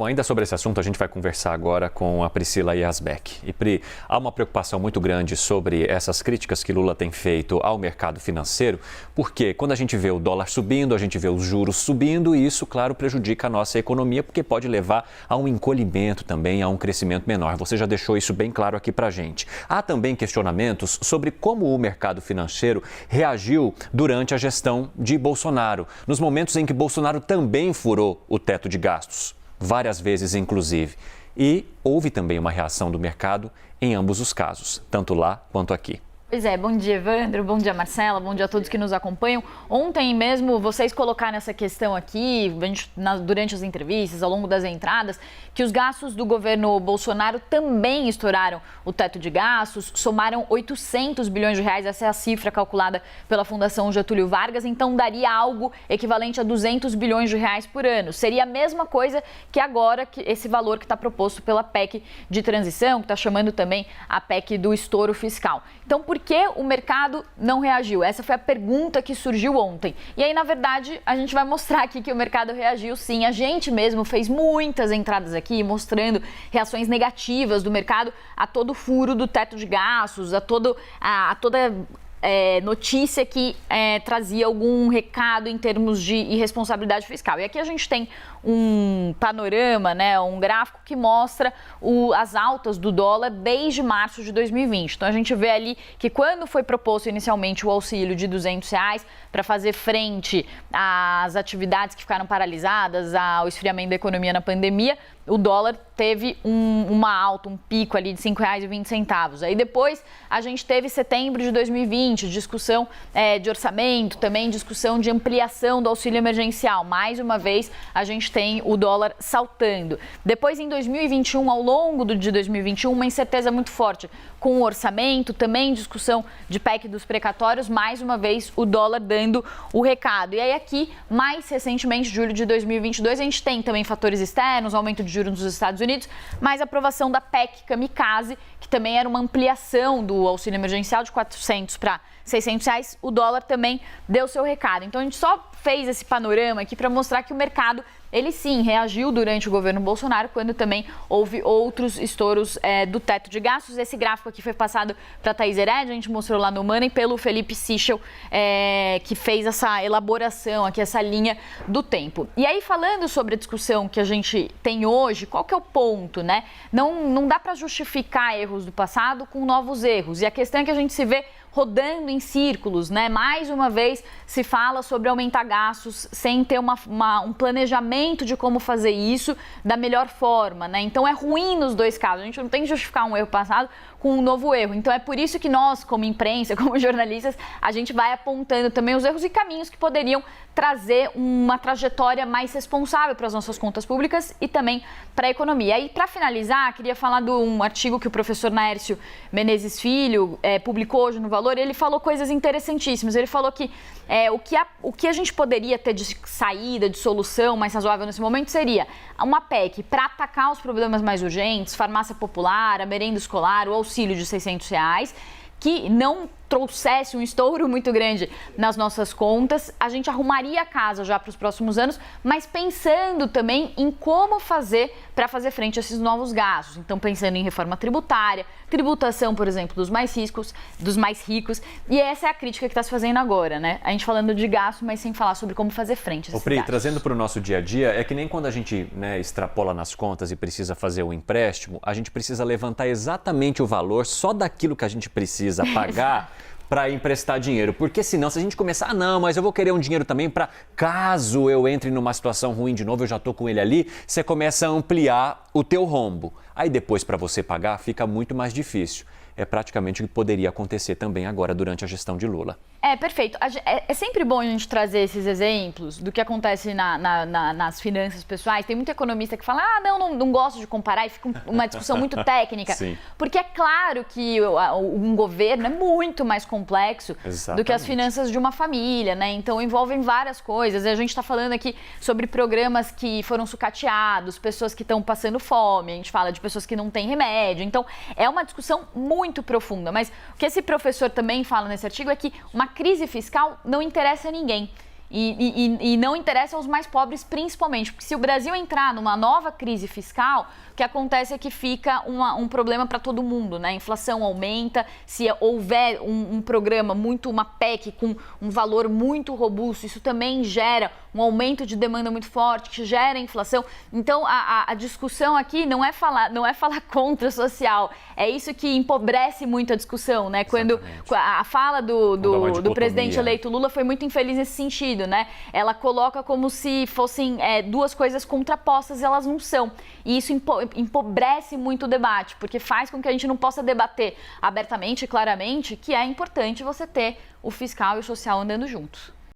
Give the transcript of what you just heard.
Bom, ainda sobre esse assunto, a gente vai conversar agora com a Priscila Yasbeck. E Pri, há uma preocupação muito grande sobre essas críticas que Lula tem feito ao mercado financeiro, porque quando a gente vê o dólar subindo, a gente vê os juros subindo e isso, claro, prejudica a nossa economia, porque pode levar a um encolhimento também, a um crescimento menor. Você já deixou isso bem claro aqui pra gente. Há também questionamentos sobre como o mercado financeiro reagiu durante a gestão de Bolsonaro, nos momentos em que Bolsonaro também furou o teto de gastos. Várias vezes, inclusive. E houve também uma reação do mercado em ambos os casos, tanto lá quanto aqui. Pois é, bom dia, Evandro, bom dia, Marcela, bom dia a todos que nos acompanham. Ontem mesmo, vocês colocaram essa questão aqui, durante as entrevistas, ao longo das entradas, que os gastos do governo Bolsonaro também estouraram o teto de gastos, somaram 800 bilhões de reais, essa é a cifra calculada pela Fundação Getúlio Vargas, então daria algo equivalente a 200 bilhões de reais por ano. Seria a mesma coisa que agora, que esse valor que está proposto pela PEC de transição, que está chamando também a PEC do estouro fiscal. Então, por que o mercado não reagiu? Essa foi a pergunta que surgiu ontem. E aí, na verdade, a gente vai mostrar aqui que o mercado reagiu sim. A gente mesmo fez muitas entradas aqui, mostrando reações negativas do mercado a todo furo do teto de gastos, a toda notícia que trazia algum recado em termos de irresponsabilidade fiscal. E aqui a gente tem um panorama, um gráfico que mostra as altas do dólar desde março de 2020. Então a gente vê ali que quando foi proposto inicialmente o auxílio de R$200 para fazer frente às atividades que ficaram paralisadas, ao esfriamento da economia na pandemia, o dólar teve uma alta, um pico ali de R$5,20. Aí depois a gente teve setembro de 2020, discussão de orçamento, também discussão de ampliação do auxílio emergencial. Mais uma vez a gente tem o dólar saltando. Depois em 2021, ao longo de 2021, uma incerteza muito forte com o orçamento, também discussão de PEC dos precatórios, mais uma vez o dólar dando o recado. E aí aqui, mais recentemente, julho de 2022, a gente tem também fatores externos, aumento de juros nos Estados Unidos, mais a aprovação da PEC Kamikaze, que também era uma ampliação do auxílio emergencial de R$400 para R$600, o dólar também deu seu recado. Então a gente só fez esse panorama aqui para mostrar que o mercado, ele sim, reagiu durante o governo Bolsonaro, quando também houve outros estouros do teto de gastos. Esse gráfico aqui foi passado para a Thaís Hered, a gente mostrou lá no Money, pelo Felipe Sichel, que fez essa elaboração aqui, essa linha do tempo. E aí, falando sobre a discussão que a gente tem hoje, qual que é o ponto, né? Não dá para justificar erros do passado com novos erros. E a questão é que a gente se vê rodando em círculos, né? Mais uma vez se fala sobre aumentar gastos sem ter um planejamento de como fazer isso da melhor forma, né? Então é ruim nos dois casos. A gente não tem que justificar um erro passado com um novo erro. Então é por isso que nós, como imprensa, como jornalistas, a gente vai apontando também os erros e caminhos que poderiam trazer uma trajetória mais responsável para as nossas contas públicas e também para a economia. E para finalizar, queria falar de um artigo que o professor Naércio Menezes Filho publicou hoje no Valor. Ele falou coisas interessantíssimas. Ele falou que o que a gente poderia ter de saída, de solução mais razoável nesse momento seria uma PEC para atacar os problemas mais urgentes, farmácia popular, a merenda escolar, o auxílio de R$600, que não trouxesse um estouro muito grande nas nossas contas, a gente arrumaria a casa já para os próximos anos, mas pensando também em como fazer para fazer frente a esses novos gastos. Então, pensando em reforma tributária, tributação, por exemplo, dos mais ricos, e essa é a crítica que está se fazendo agora, né? A gente falando de gasto, mas sem falar sobre como fazer frente a esses gastos. Trazendo para o nosso dia a dia, é que nem quando a gente extrapola nas contas e precisa fazer o empréstimo, a gente precisa levantar exatamente o valor só daquilo que a gente precisa pagar para emprestar dinheiro, porque senão se a gente começar, mas eu vou querer um dinheiro também para caso eu entre numa situação ruim de novo, eu já estou com ele ali, você começa a ampliar o teu rombo. Aí depois para você pagar fica muito mais difícil. É praticamente o que poderia acontecer também agora durante a gestão de Lula. Perfeito. É sempre bom a gente trazer esses exemplos do que acontece nas finanças pessoais. Tem muito economista que fala, não gosto de comparar, e fica uma discussão muito técnica. Sim. Porque é claro que um governo é muito mais complexo do que as finanças de uma família, né? Então envolvem várias coisas. A gente está falando aqui sobre programas que foram sucateados, pessoas que estão passando fome, a gente fala de pessoas que não têm remédio. Então é uma discussão muito profunda. Mas o que esse professor também fala nesse artigo é que uma crise fiscal não interessa a ninguém. E não interessa aos mais pobres principalmente, porque se o Brasil entrar numa nova crise fiscal, o que acontece é que fica um problema para todo mundo, né? A inflação aumenta, se houver um programa uma PEC com um valor muito robusto, isso também gera um aumento de demanda muito forte, que gera inflação. Então, a discussão aqui não é falar contra o social, é isso que empobrece muito a discussão, né? Quando a fala do presidente eleito Lula foi muito infeliz nesse sentido, né? Ela coloca como se fossem duas coisas contrapostas, e elas não são. E isso empobrece muito o debate, porque faz com que a gente não possa debater abertamente e claramente que é importante você ter o fiscal e o social andando juntos.